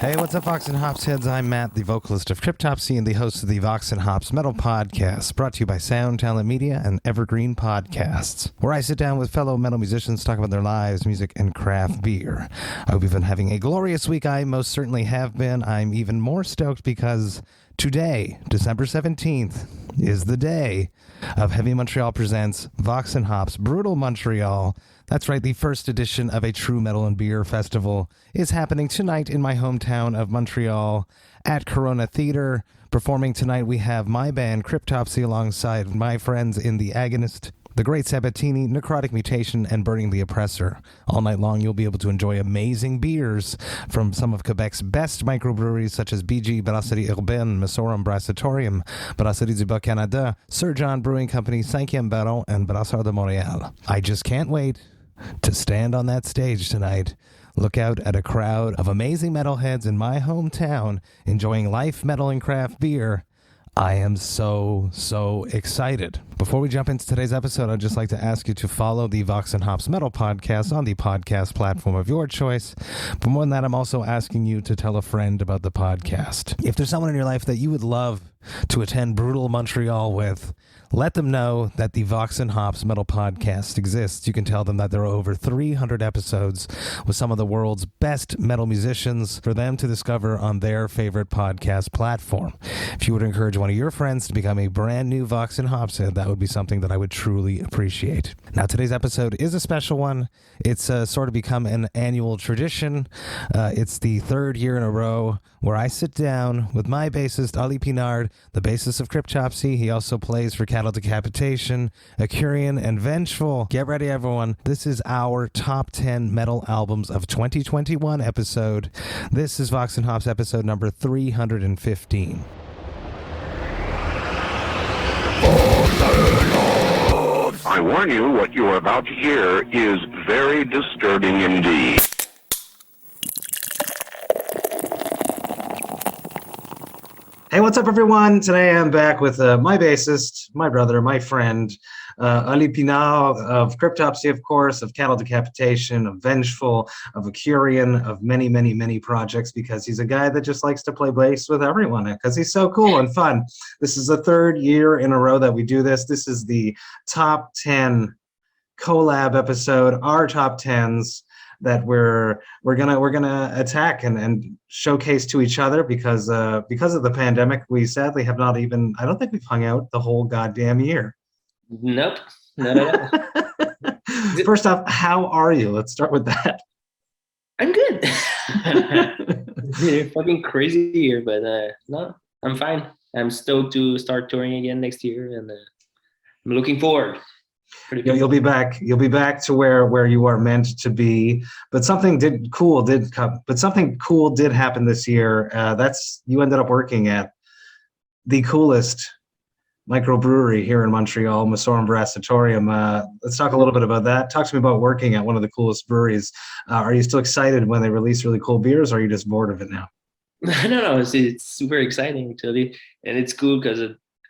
Hey, what's up, Vox and Hops heads? I'm Matt, the vocalist of Cryptopsy and the host of the Vox and Hops Metal Podcast, brought to you by Talent Media and Evergreen Podcasts, where I sit down with fellow metal musicians, talk about their lives, music, and craft beer. I hope you've been having a glorious week. I most certainly have been. I'm even more stoked because today, December 17th, is the day of Heavy Montreal Presents Vox and Hops Brutal Montreal. That's right, the first edition of a true metal and beer festival is happening tonight in my hometown of Montreal at Corona Theater. Performing tonight, we have my band, Cryptopsy, alongside my friends in The Agonist, The Great Sabatini, Necrotic Mutation, and Burning the Oppressor. All night long, you'll be able to enjoy amazing beers from some of Quebec's best microbreweries, such as Brasserie Mutoïde, Brasserie du Bas-Canada, Sir John Brewing Company, 5e Baron, and Brasseur de Montréal. I just can't wait to stand on that stage tonight, look out at a crowd of amazing metalheads in my hometown enjoying life, metal, and craft beer. I am so excited. Before we jump into today's episode, I'd just like to ask you to follow the Vox and Hops Metal Podcast on the podcast platform of your choice. But more than that, I'm also asking you to tell a friend about the podcast. If there's someone in your life that you would love to attend Brutal Montreal with, let them know that the Vox and Hops Metal Podcast exists. You can tell them that there are over 300 episodes with some of the world's best metal musicians for them to discover on their favorite podcast platform. If you would encourage one of your friends to become a brand new Vox and Hops head, that would be something that I would truly appreciate. Now, today's episode is a special one. It's sort of become an annual tradition. It's the third year in a row where I sit down with my bassist, Oliver Pinard, the bassist of Cryptopsy. He also plays for Cattle Decapitation, Akurion, and Vengeful. Get ready, everyone. This is our top 10 metal albums of 2021 episode. This is Vox and Hops episode number 315. I warn you, what you are about to hear is very disturbing indeed. Hey, what's up, everyone? Today I'm back with my bassist, my brother, my friend, Oliver Pinard of Cryptopsy, of course, of Cattle Decapitation, of Vengeful, of Akurion, of many projects, because he's a guy that just likes to play bass with everyone because he's so cool and fun. This is the third year in a row that we do this. This is the top 10 collab episode, our top 10s that we're gonna attack and showcase to each other because of the pandemic. We sadly have not even, I don't think we've hung out the whole goddamn year. Nope, not at all. First off, how are you? Let's start with that. I'm good. It's been a fucking crazy year, but no, I'm fine. I'm stoked to start touring again next year, and I'm looking forward. You'll be back to where you are meant to be. But something cool did happen this year. That's you ended up working at the coolest microbrewery here in Montreal, Microbrasserie. Let's talk a little bit about that. Talk to me about working at one of the coolest breweries. Are you still excited when they release really cool beers, or are you just bored of it now? No, it's super exciting, actually, and it's cool because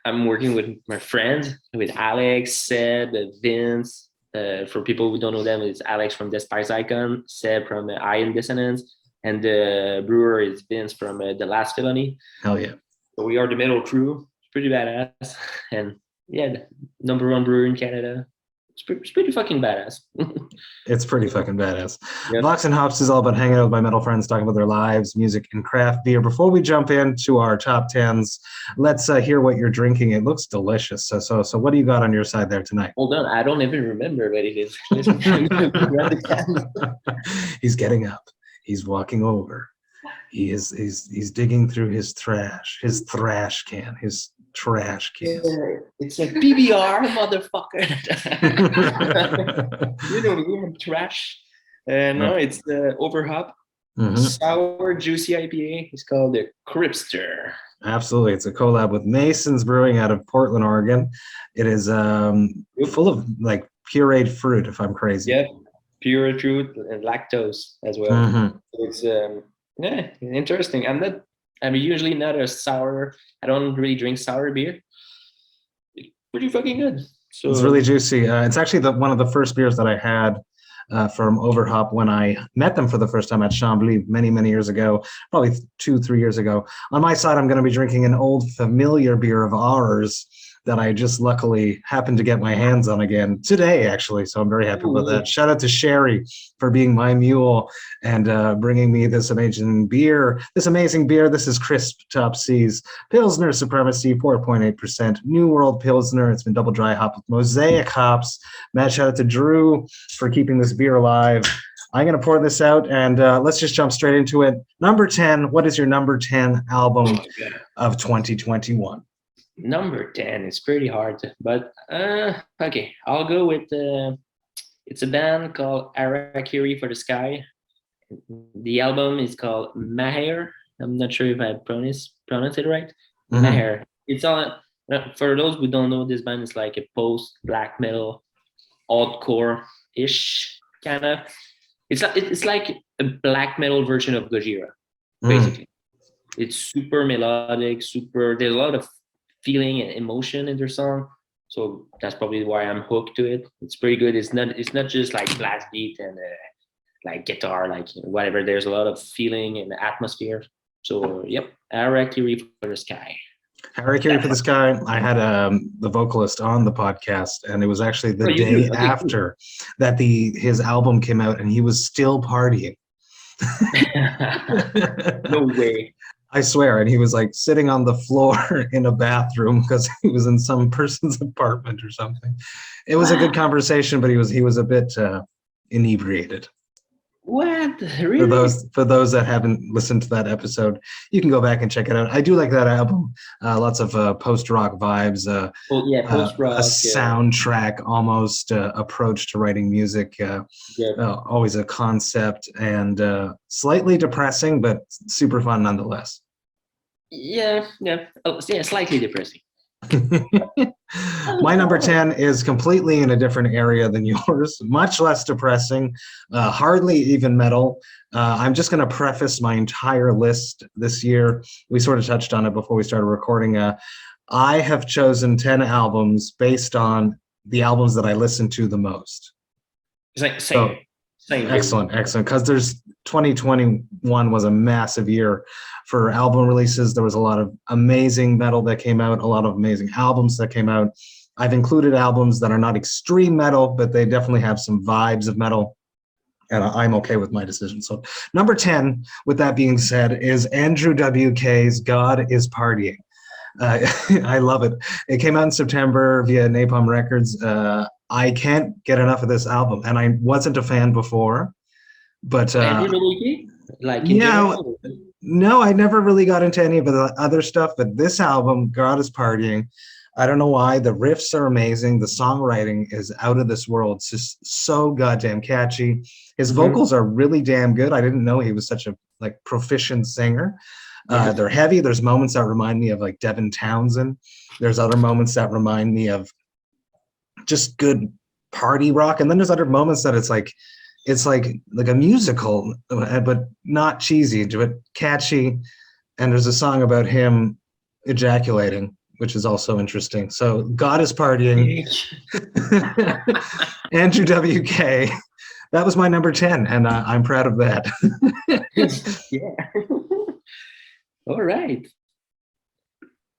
I'm working with my friends, with Alex, Seb, Vince. For people who don't know them, it's Alex from Despise Icon, Seb from Iron Dissonance, and the brewer is Vince from The Last Felony. Hell yeah. So we are the metal crew. It's pretty badass. And yeah, number one brewer in Canada. It's pretty fucking badass. It's pretty fucking badass. Yep. Vox and Hops is all about hanging out with my metal friends, talking about their lives, music, and craft beer. Before we jump into our top 10s, let's hear what you're drinking. It looks delicious. So what do you got on your side there tonight? Hold on, I don't even remember what it is. He's getting up. He's walking over. He's digging through his trash can. It's a PBR, motherfucker. You know, human trash. No, it's the OverHop Sour Juicy IPA. It's called the Cripster. Absolutely. It's a collab with Mason's Brewing out of Portland, Oregon. It is full of like pureed fruit, if I'm crazy. Yeah, pure fruit and lactose as well. So it's interesting. I'm usually not a sour. I don't really drink sour beer. It's pretty fucking good. So it's really juicy. It's actually one of the first beers that I had from OverHop when I met them for the first time at Chambly many years ago, probably 2-3 years ago. On my side, I'm going to be drinking an old familiar beer of ours that I just luckily happened to get my hands on again today, actually. So I'm very happy about that. Shout out to Sherry for being my mule and bringing me this amazing beer. This is Crisptopsy's Pilsner Supremacy, 4.8%. New World Pilsner. It's been double dry hopped with Mosaic hops. Mad shout out to Drew for keeping this beer alive. I'm going to pour this out, and let's just jump straight into it. Number 10, what is your number 10 album of 2021? Number 10 is pretty hard, but okay, I'll go with it's a band called Harakiri for the Sky. The album is called Maher. I'm not sure if I pronounce it right. Mm-hmm. Maher. It's all for those who don't know, this band is like a post black metal, hardcore ish kind of. It's like a black metal version of Gojira, basically. It's super melodic, there's a lot of feeling and emotion in their song, so that's probably why I'm hooked to it. It's pretty good. It's not just like blast beat and like guitar, like whatever. There's a lot of feeling and atmosphere. So yep, Harakiri for the Sky. Harakiri for the Sky. I had the vocalist on the podcast, and it was actually the day after that his album came out, and he was still partying. No way. I swear. And he was like sitting on the floor in a bathroom because he was in some person's apartment or something. It was a good conversation, but he was a bit inebriated. What? Really? For those that haven't listened to that episode, you can go back and check it out. I do like that album. Lots of post-rock vibes. Post-rock. A soundtrack almost approach to writing music. Always a concept and slightly depressing, but super fun nonetheless. Yeah. Slightly depressing. My number 10 is completely in a different area than yours, much less depressing, hardly even metal. I'm just going to preface my entire list this year. We sort of touched on it before we started recording. I have chosen 10 albums based on the albums that I listen to the most. Same. Excellent. Because 2021 was a massive year for album releases. There was a lot of amazing metal that came out, a lot of amazing albums that came out. I've included albums that are not extreme metal, but they definitely have some vibes of metal, and I'm okay with my decision. So number 10, with that being said, is Andrew WK's God is Partying. I love it. It came out in September via Napalm Records. I can't get enough of this album, and I wasn't a fan before, but no, I never really got into any of the other stuff. But this album, God is Partying, I don't know why. The riffs are amazing. The songwriting is out of this world. It's just so goddamn catchy. His vocals are really damn good. I didn't know he was such a proficient singer. They're heavy. There's moments that remind me of like Devin Townsend. There's other moments that remind me of just good party rock, and then there's other moments that it's like a musical, but not cheesy, but catchy. And there's a song about him ejaculating, which is also interesting. So God is Partying. Andrew WK. That was my number 10, and I'm proud of that. Yeah. All right.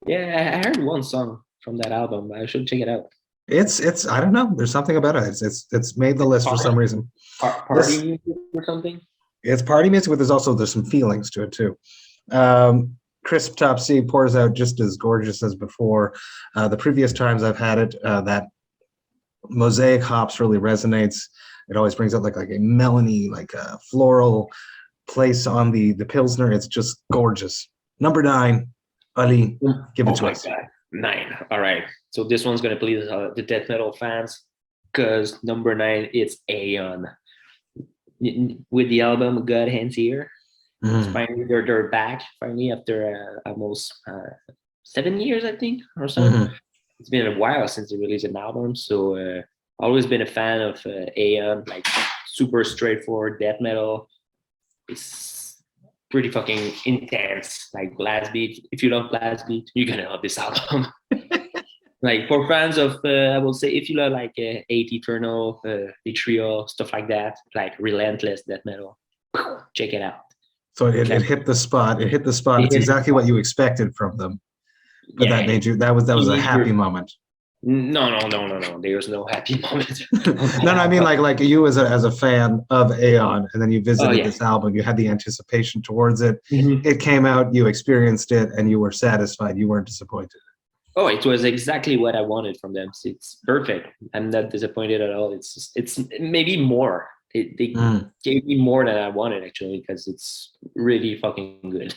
Yeah, I heard one song from that album. I should check it out. It's I don't know. There's something about it. It's made the list for some reason. Party music or something? It's party music, but there's some feelings to it too. Crisptopsy pours out just as gorgeous as before. The previous times I've had it, that Mosaic hops really resonates. It always brings out like a melony, like a floral place on the Pilsner. It's just gorgeous. Number 9, Ali, give it to us. God. 9. All right. So this one's going to please the death metal fans, because number 9, it's Aeon. With the album God Hands Here. Finally, they're back finally after almost 7 years, I think, or so. It's been a while since they released an album. So always been a fan of Aeon, like super straightforward death metal. It's pretty fucking intense, like blast beat. If you love blast beat, you're gonna love this album. Like for fans of, I will say, if you love like Eight Eternal, the Trio, stuff like that, like relentless death metal, check it out. So it hit the spot. It hit the spot. It's exactly what you expected from them. But Yeah, that made you. That was a happy moment. No. There's no happy moment. No, I mean like you as a fan of Aeon, and then you visited this album. You had the anticipation towards it. Mm-hmm. It came out. You experienced it, and you were satisfied. You weren't disappointed. Oh, it was exactly what I wanted from them. So it's perfect. I'm not disappointed at all. It's maybe more. They gave me more than I wanted actually, because it's really fucking good.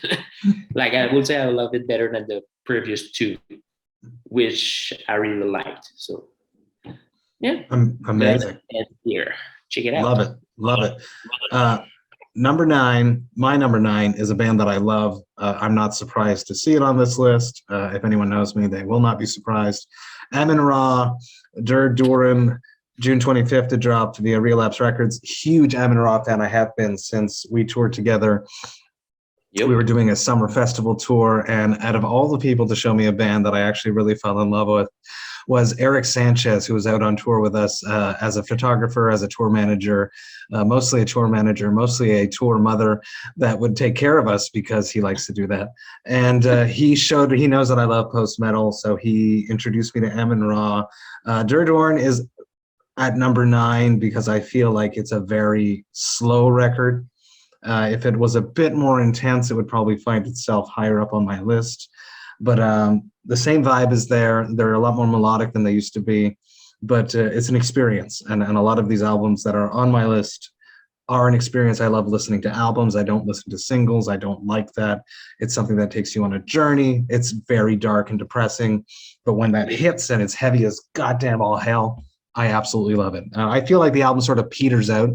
Like I would say I love it better than the previous two, which I really liked. So yeah, amazing. And here, check it out. Love it. Number 9, my number 9 is a band that I love. I'm not surprised to see it on this list. If anyone knows me, they will not be surprised. Amun-Ra, Der Duren, June 25th, it dropped via Relapse Records. Huge Amun-Ra fan I have been since we toured together. Yep. We were doing a summer festival tour, and out of all the people to show me a band that I actually really fell in love with was Eric Sanchez, who was out on tour with us as a photographer, as a tour manager, mostly a tour manager, mostly a tour mother that would take care of us because he likes to do that. And he knows that I love post-metal, so he introduced me to Amun-Ra. Der Dorn is at number 9 because I feel like it's a very slow record. If it was a bit more intense, it would probably find itself higher up on my list. But the same vibe is there. They're a lot more melodic than they used to be. But it's an experience. And a lot of these albums that are on my list are an experience. I love listening to albums. I don't listen to singles. I don't like that. It's something that takes you on a journey. It's very dark and depressing. But when that hits and it's heavy as goddamn all hell, I absolutely love it. I feel like the album sort of peters out,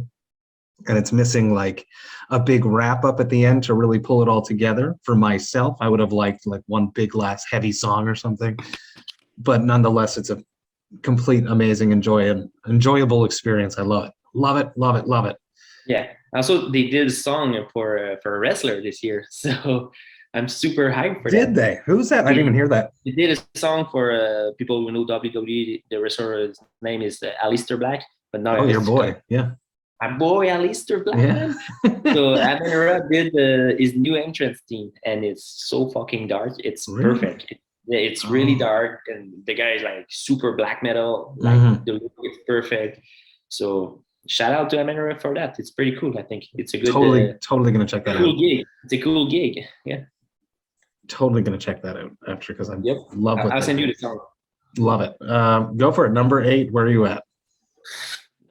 and it's missing like a big wrap up at the end to really pull it all together. For myself, I would have liked like one big last heavy song or something, but nonetheless, it's a complete, amazing, enjoyable experience. I love it. Yeah. Also, they did a song for a wrestler this year, so I'm super hyped for that. Did they? Who's that? I didn't even hear that. They did a song for people who know WWE. The wrestler's name is Aleister Black, but now your boy, yeah. My boy Aleister Black. Yeah. So Amun-Ra did his new entrance theme, and it's so fucking dark. It's perfect. It's really dark, and the guy is like super black metal. Like the look is perfect. So shout out to Amun-Ra for that. It's pretty cool. I think it's a good. Totally gonna check that out. Gig. It's a cool gig. Yeah. Totally gonna check that out after, because I love it. I'll send you the song. Love it. Go for it. Number 8. Where are you at?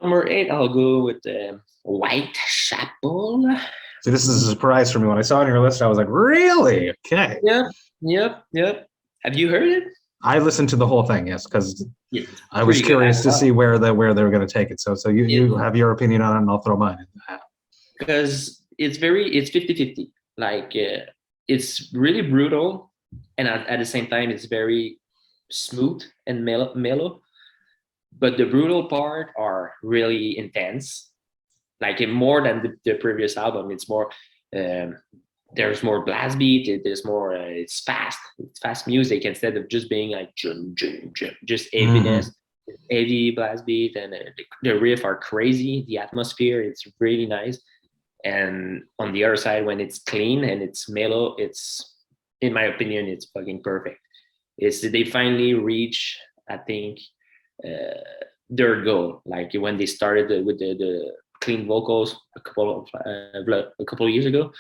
Number 8, I'll go with Whitechapel. So this is a surprise for me. When I saw it on your list, I was like, really? Okay. Yep. Have you heard it? I listened to the whole thing, yes, because I was curious to see where they were going to take it. So you have your opinion on it, and I'll throw mine in. Because it's 50-50. Like it's really brutal, and at the same time, it's very smooth and mellow. But the brutal part are really intense, like more than the previous album. It's more, there's more blast beat. There's more, it's fast music instead of just being like just heaviness, heavy blast beat. And the riff are crazy. The atmosphere, it's really nice. And on the other side, when it's clean and it's mellow, it's, in my opinion, it's fucking perfect. They finally reach, I think, their goal. Like when they started with the clean vocals a couple of years ago,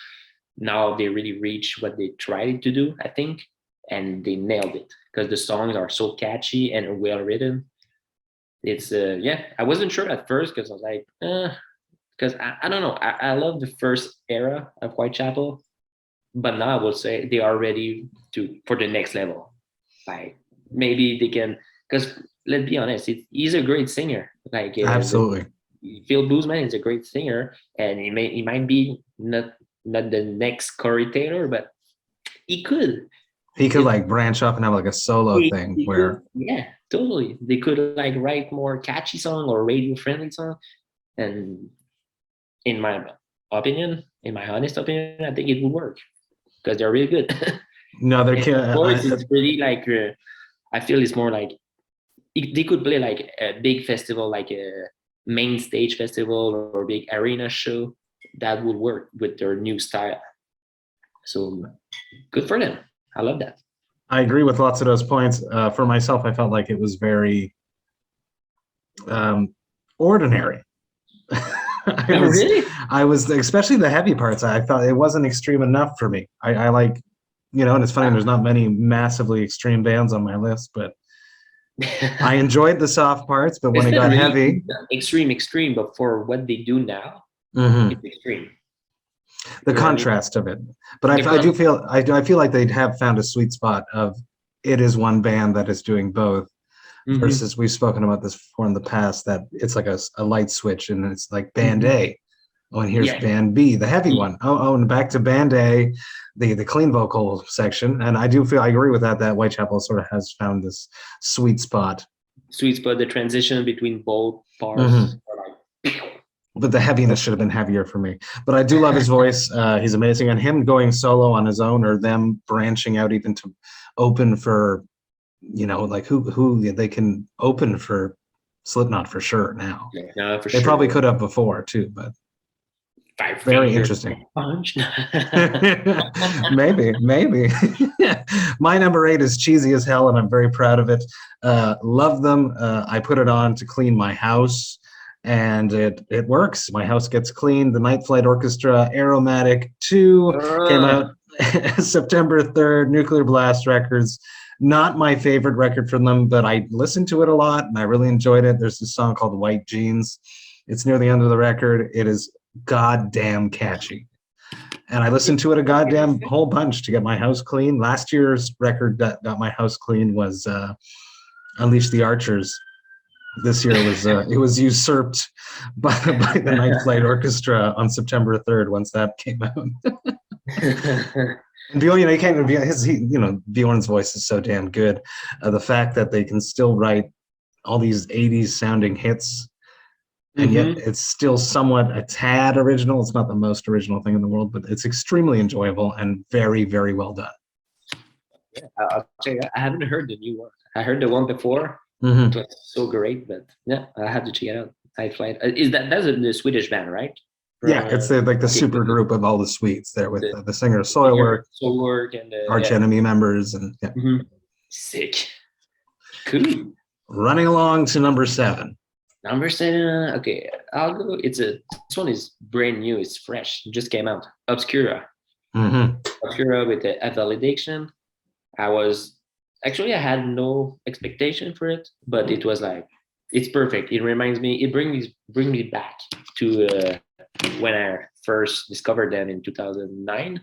now they really reach what they tried to do, I think, and they nailed it because the songs are so catchy and well written. It's I wasn't sure at first because I was like, because I don't know. I love the first era of Whitechapel, but now I will say they are ready for the next level. Like maybe they can, because let's be honest, he's a great singer. Like absolutely, Phil Boozman is a great singer, and he might be not the next Corey Taylor, but he could like branch up and have like a solo thing where totally they could like write more catchy song or radio friendly song. And in my honest opinion, I think it would work because they're really good. No, they're it's really like I feel it's more like they could play like a big festival, like a main stage festival or a big arena show. That would work with their new style. So good for them. I love that. I agree with lots of those points. For myself, I felt like it was very ordinary. Really? I was, especially the heavy parts. I thought it wasn't extreme enough for me. I like, and it's funny. There's not many massively extreme bands on my list, but I enjoyed the soft parts. But when it got heavy, extreme. But for what they do now, it's extreme. The contrast of it. But I do feel I feel like they have found a sweet spot of it is one band that is doing both. Versus we've spoken about this before in the past, that it's like a light switch and it's like band A. Oh, and here's band B, the heavy one. Oh, and back to band A, the clean vocal section. And I agree with that Whitechapel sort of has found this sweet spot. The transition between both parts. But the heaviness should have been heavier for me. But I do love his voice. He's amazing. And him going solo on his own, or them branching out even to open for, like who they can open for Slipknot for sure now. Yeah, for they probably could have before too, but very interesting. maybe. My number 8 is cheesy as hell, and I'm very proud of it. Love them. I put it on to clean my house, and it works. My house gets cleaned. The Night Flight Orchestra Aromatic 2 came out September 3rd, Nuclear Blast Records. Not my favorite record from them, but I listened to it a lot and I really enjoyed it. There's this song called White Jeans. It's near the end of the record. It is goddamn catchy. And I listened to it a goddamn whole bunch to get my house clean. Last year's record that got my house clean was Unleash the Archers. This year it was usurped by the Night Flight Orchestra on September 3rd once that came out. And Bjorn, you can't Bjorn's voice is so damn good. The fact that they can still write all these 80s sounding hits, and yet it's still somewhat a tad original. It's not the most original thing in the world, but it's extremely enjoyable and very, very well done. Yeah, I'll check it out. I haven't heard the new one. I heard the one before. It was so great, but yeah, I have to check it out. Night Flight. That's the Swedish band, right? Yeah, it's the super group of all the Swedes there with the singer Soilwork and Arch Enemy members, and sick. Cool. Running along to number 7. Number 7. Okay, I'll go. This one is brand new. It's fresh. It just came out. Obscura. Obscura with the Validation. I had no expectation for it, but it was like, it's perfect. It reminds me. It brings me back to when I first discovered them in 2009,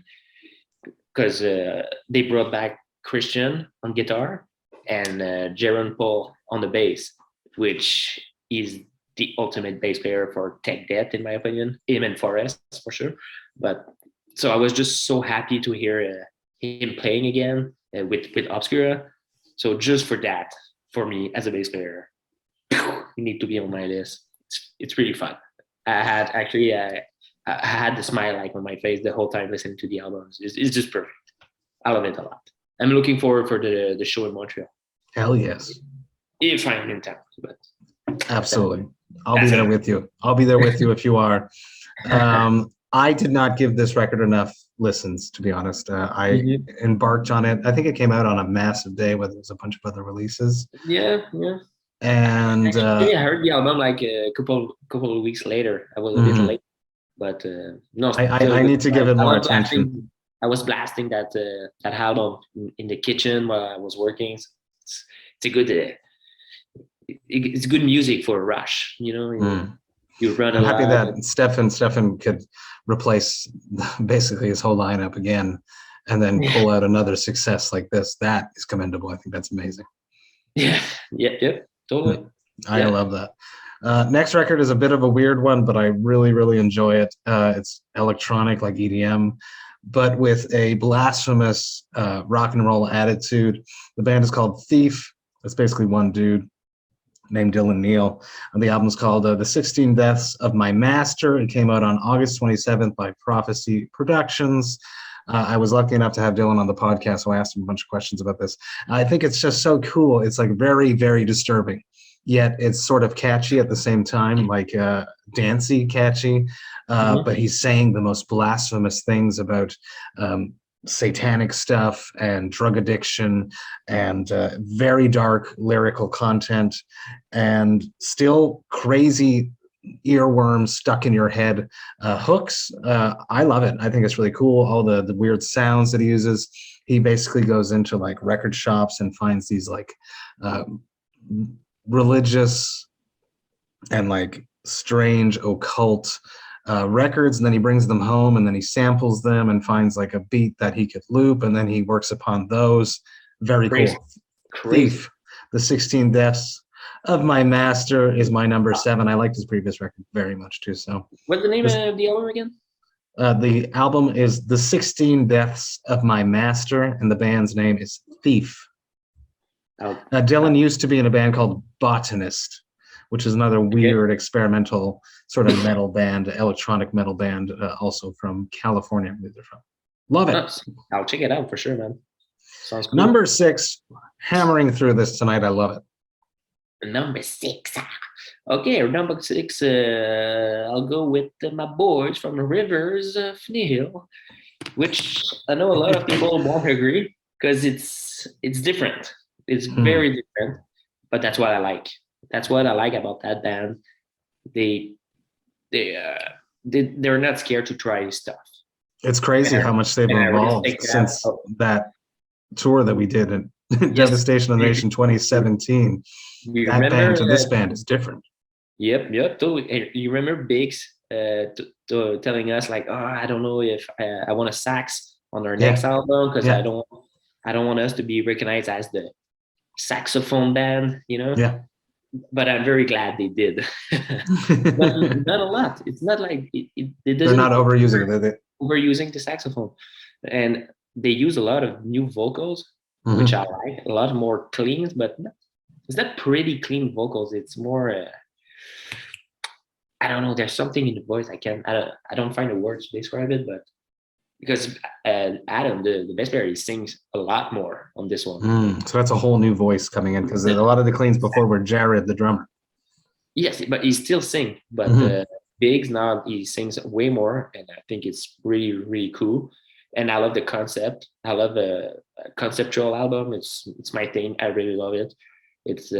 because they brought back Christian on guitar and Jaron Paul on the bass, which is the ultimate bass player for Tech Death, in my opinion. Him and Forrest, for sure. But so I was just so happy to hear him playing again with Obscura. So just for that, for me as a bass player, you need to be on my list. It's really fun. I had the smile like on my face the whole time listening to the albums. It's just perfect. I love it a lot. I'm looking forward for the show in Montreal. Hell yes. If I'm in town. But absolutely. I'll be there with you. I'll be there with you if you are. I did not give this record enough listens, to be honest. I embarked on it. I think it came out on a massive day where there was a bunch of other releases. Yeah. And actually, I heard the album like a couple of weeks later. I was a bit late, but no. I need to give it more attention. I was blasting that album in the kitchen while I was working. It's a good. It's good music for a rush, You run a I'm lot. happy that Stefan could replace basically his whole lineup again, and then pull out another success like this. That is commendable. I think that's amazing. Yeah, totally. I love that. Next record is a bit of a weird one, but I really, really enjoy it. It's electronic, like EDM, but with a blasphemous rock and roll attitude. The band is called Thief. It's basically one dude named Dylan Neal. And the album's called The 16 Deaths of My Master. It came out on August 27th by Prophecy Productions. I was lucky enough to have Dylan on the podcast, so I asked him a bunch of questions about this. I think it's just so cool. It's like very, very disturbing, yet it's sort of catchy at the same time, like dancey catchy. But he's saying the most blasphemous things about satanic stuff and drug addiction and very dark lyrical content and still crazy earworms stuck in your head hooks. I love it. I think it's really cool. All the weird sounds that he uses. He basically goes into like record shops and finds these like religious and like strange occult records, and then he brings them home and then he samples them and finds like a beat that he could loop, and then he works upon those. Very cool. Thief, the 16 Deaths of My Master is my number 7. I liked his previous record very much too. So what's the name of the album again? The album is The 16 Deaths of My Master, and the band's name is Thief. Dylan used to be in a band called Botanist, which is another weird experimental sort of metal band, electronic metal band, also from California. Where they're from. Love it. I'll check it out for sure, man. Sounds cool. Number 6, hammering through this tonight. I love it. Number 6. Okay, number 6. I'll go with my boys from the Rivers of Nihil, which I know a lot of people won't agree because it's different. It's very different, but that's what I like. That's what I like about that band. They're not scared to try stuff. It's crazy how much they've evolved since that tour that we did in Devastation of the Nation 2017. That band to this band is different. Yep, totally. You remember Biggs telling us like, I don't know if I want a sax on our next album because I don't want us to be recognized as the saxophone band, you know? Yeah. But I'm very glad they did. But not a lot. It's not like they're not overusing it. Overusing the saxophone, and they use a lot of new vocals, which I like. A lot more clean, but it's not pretty clean vocals. It's more. I don't know. There's something in the voice. I don't find the words to describe it, but because Adam, the bass player, he sings a lot more on this one. So that's a whole new voice coming in, because a lot of the cleans before were Jared, the drummer. Yes, but he still sings. But Biggs now, he sings way more, and I think it's really, really cool. And I love the concept. I love the conceptual album. It's my thing. I really love it. It's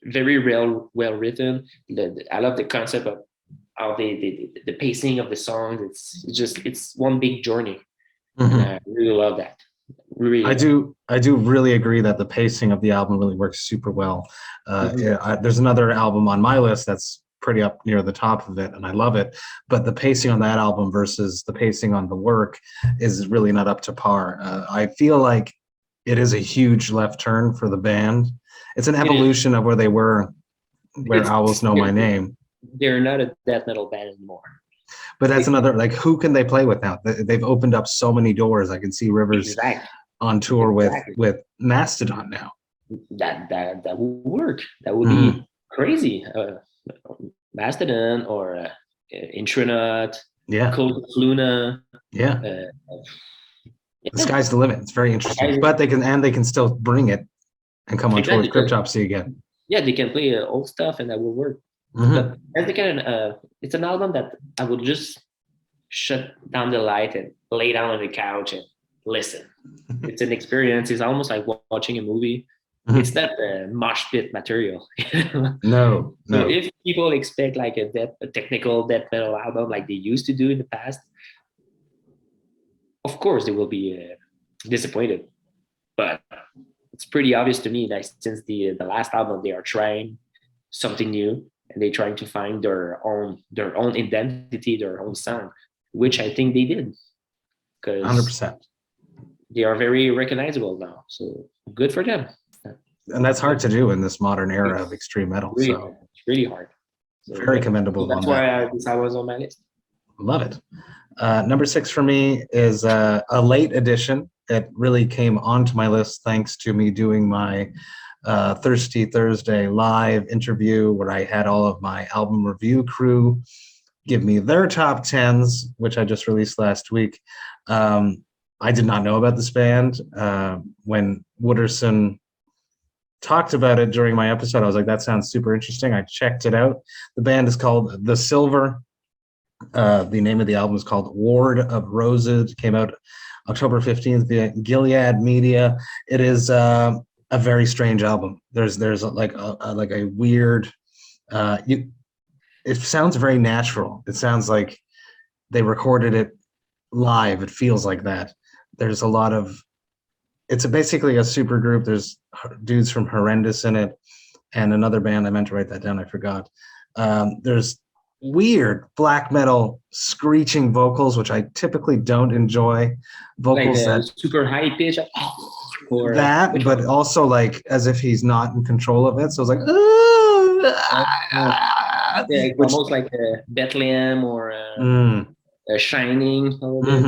very well written. I love the concept of how the pacing of the songs. It's one big journey. And I really love that. Really, I do really agree that the pacing of the album really works super well. There's another album on my list that's pretty up near the top of it, and I love it. But the pacing on that album versus the pacing on the work is really not up to par. I feel like it is a huge left turn for the band. It's an evolution of where they were, where Owls Know My Name. They're not a death metal band anymore. But that's another, like, who can they play with now? They've opened up so many doors. I can see Rivers on tour with Mastodon now. That would work. That would be crazy. Mastodon or Intronaut, Cult of Luna. The sky's the limit. It's very interesting. But they can still bring it and come on tour with Cryptopsy again. Yeah, they can play old stuff, and that will work. But it's an album that I would just shut down the light and lay down on the couch and listen. It's an experience. It's almost like watching a movie. It's not mosh pit material. No. So if people expect like a technical death metal album like they used to do in the past, of course they will be disappointed. But it's pretty obvious to me that since the last album, they are trying something new, and they're trying to find their own identity, their own sound, which I think they did. 100%. They are very recognizable now. So good for them. And that's hard to do in this modern era of extreme metal. Really, so it's really hard. So very commendable. That's why I was on my list. Love it. Number 6 for me is a late addition. It really came onto my list thanks to me doing my Thirsty Thursday live interview where I had all of my album review crew give me their top 10s, which I just released last week. I did not know about this band. When Wooderson talked about it during my episode, I was like, that sounds super interesting. I checked it out. The band is called The Silver. The name of the album is called Ward of Roses. It came out October 15th via Gilead Media. It is a very strange album. There's like a weird, it sounds very natural. It sounds like they recorded it live. It feels like that. There's a lot of, it's basically a super group. There's dudes from Horrendous in it and another band. I meant to write that down. I forgot. There's weird black metal screeching vocals, which I typically don't enjoy. Vocals like that super high pitch, or that, but also like as if he's not in control of it. So it's like, yeah, almost like a Bethlehem or a Shining. A little bit.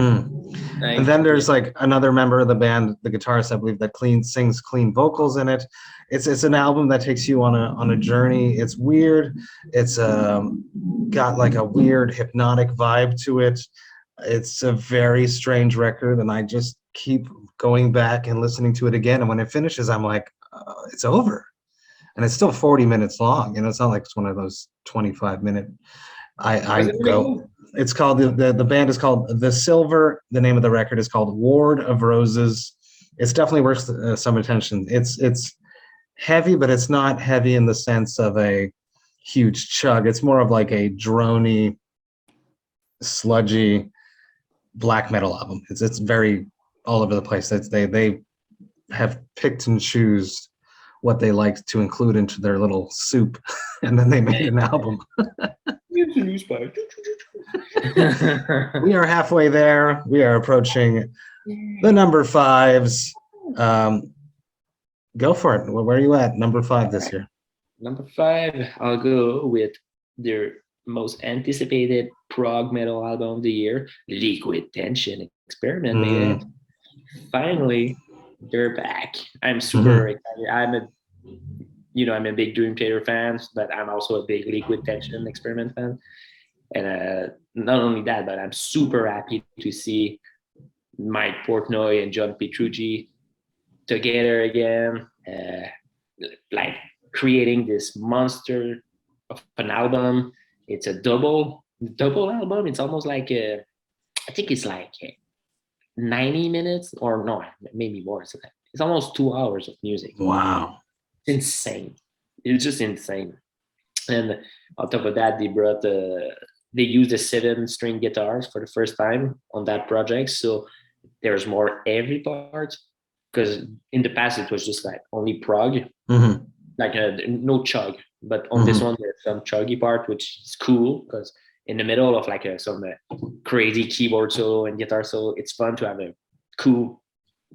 Like, and then there's like another member of the band, the guitarist, I believe, that sings clean vocals in it. It's an album that takes you on a journey. It's weird. It's got like a weird hypnotic vibe to it. It's a very strange record, and I just keep going back and listening to it again. And when it finishes, I'm like, it's over. And it's still 40 minutes long. You know, it's not like it's one of those 25-minute. It's called the band is called The Silver. The name of the record is called Ward of Roses. It's definitely worth some attention. It's heavy, but it's not heavy in the sense of a huge chug. It's more of like a droney, sludgy black metal album. It's very all over the place. They have picked and choose what they like to include into their little soup, and then they made an album. We are halfway there. We are approaching the number 5s. Go for it. Where are you at? Number 5 this year. Number 5, I'll go with their most anticipated prog metal album of the year, Liquid Tension Experiment. Maiden. Finally, they're back. I'm super excited. I'm a big Dream Theater fan, but I'm also a big Liquid Tension Experiment fan. And not only that, but I'm super happy to see Mike Portnoy and John Petrucci together again, like creating this monster of an album. It's a double album. It's almost like I think it's like 90 minutes or no, maybe more. It's almost 2 hours of music. Wow. It's insane. It's just insane. And on top of that, they used the 7-string guitars for the first time on that project. So there's more every part, because in the past it was just like only prog, like no chug. But on this one, there's some chuggy part, which is cool because in the middle of like some crazy keyboard solo and guitar solo, it's fun to have a cool,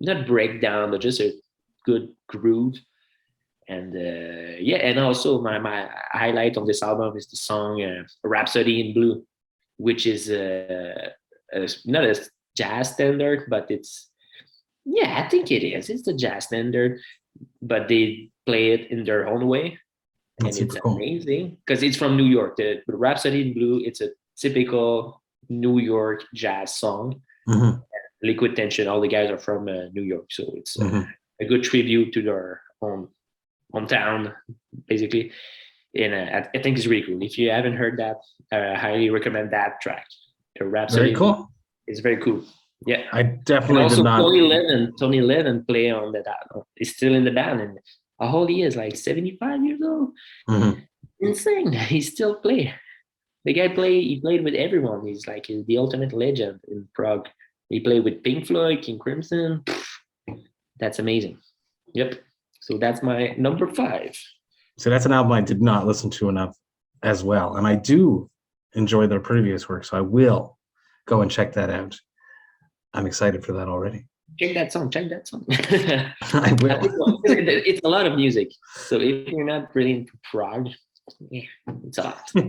not breakdown, but just a good groove. And and also my highlight on this album is the song Rhapsody in Blue, which is not a jazz standard, but I think it is. It's the jazz standard, but they play it in their own way. That's and it's cool. Amazing because it's from New York. The Rhapsody in Blue, it's a typical New York jazz song. Liquid Tension, all the guys are from New York, so it's a good tribute to their hometown, basically. And I think it's really cool. If you haven't heard that, I highly recommend that track. The Rhapsody. Very cool. It's very cool. Yeah, I definitely also did not. Tony Levin play on that album. He's still in the band, and he is like 75 years old. Insane. He still play. The guy he played with everyone. He's like the ultimate legend in prog. He played with Pink Floyd, King Crimson. That's amazing. Yep. So that's my number 5. So that's an album I did not listen to enough as well. And I do enjoy their previous work, so I will go and check that out. I'm excited for that already. Check that song. I will. It's a lot of music. So if you're not really into prog, it's a lot. I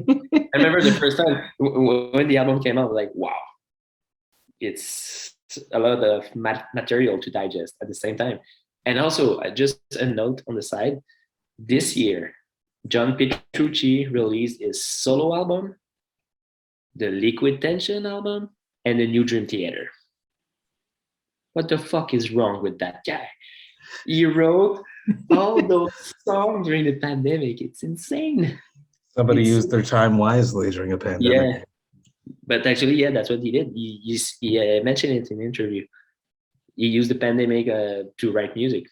remember the first time when the album came out, I was like, wow. It's a lot of material to digest at the same time. And also, just a note on the side, this year, John Petrucci released his solo album. the Liquid Tension album, and the New Dream Theater. What the fuck is wrong with that guy? He wrote all those songs during the pandemic. It's insane. Somebody used their time wisely during a pandemic. Yeah, but actually, yeah, that's what he did. He mentioned it in an interview. He used the pandemic to write music.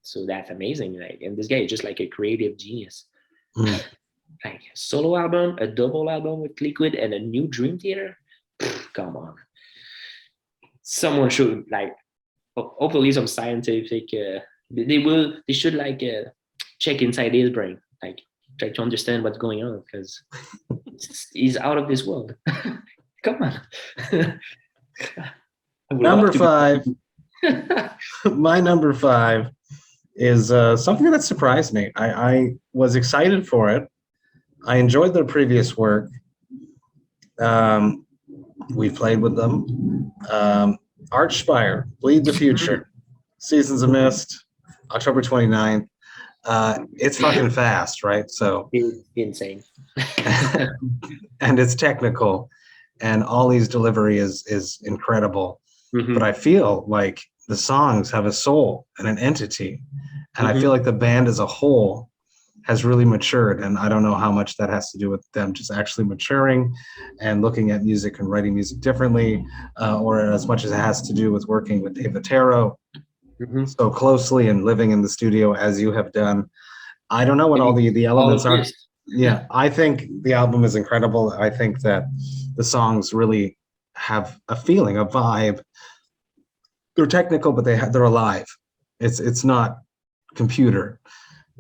So that's amazing. Like, and this guy is just like a creative genius. Mm. Like a solo album, a double album with Liquid, and a New Dream Theater. Come on. Someone should like, hopefully some scientific. They should like check inside his brain, like try to understand what's going on, because he's out of this world. Come on. Number 5. My number 5 is something that surprised me. I was excited for it. I enjoyed their previous work. We played with them. Archfire, Bleed the Future, Seasons of Mist, October 29th. It's fucking fast, right? So It's insane. and it's technical, and Ollie's delivery is incredible. Mm-hmm. But I feel like the songs have a soul and an entity, and I feel like the band as a whole has really matured, and I don't know how much that has to do with them just actually maturing and looking at music and writing music differently, or as much as it has to do with working with Dave Otero so closely and living in the studio as you have done. I don't know what all the elements are. Yeah, I think the album is incredible. I think that the songs really have a feeling, a vibe. They're technical, but they're alive. It's not computer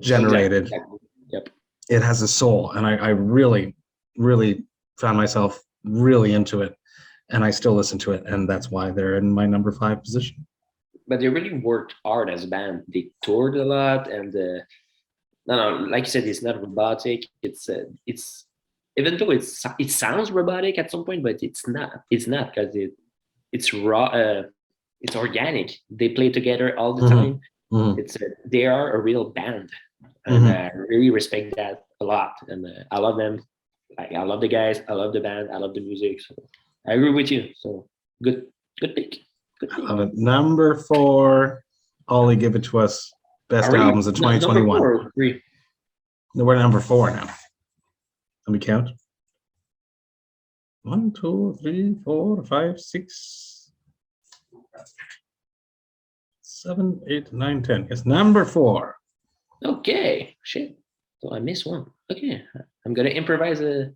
generated. Exactly. Yep. It has a soul, and I really, really found myself really into it, and I still listen to it, and that's why they're in my number 5 position. But they really worked hard as a band. They toured a lot, and like you said, it's not robotic. It's even though it sounds robotic at some point, but it's not. It's not, because it's raw. It's organic. They play together all the time. They are a real band, and I really respect that a lot. And I love them. Like, I love the guys. I love the band. I love the music. So I agree with you. So good pick. I love it. Number 4, Ollie, give it to us. Best albums of 2021. Number 4 or 3? No, we're number 4 now. Let me count. 1, 2, 3, 4, 5, 6, 7, 8, 9, 10. It's number 4. Okay. Shit. So I missed one. Okay. I'm gonna improvise a.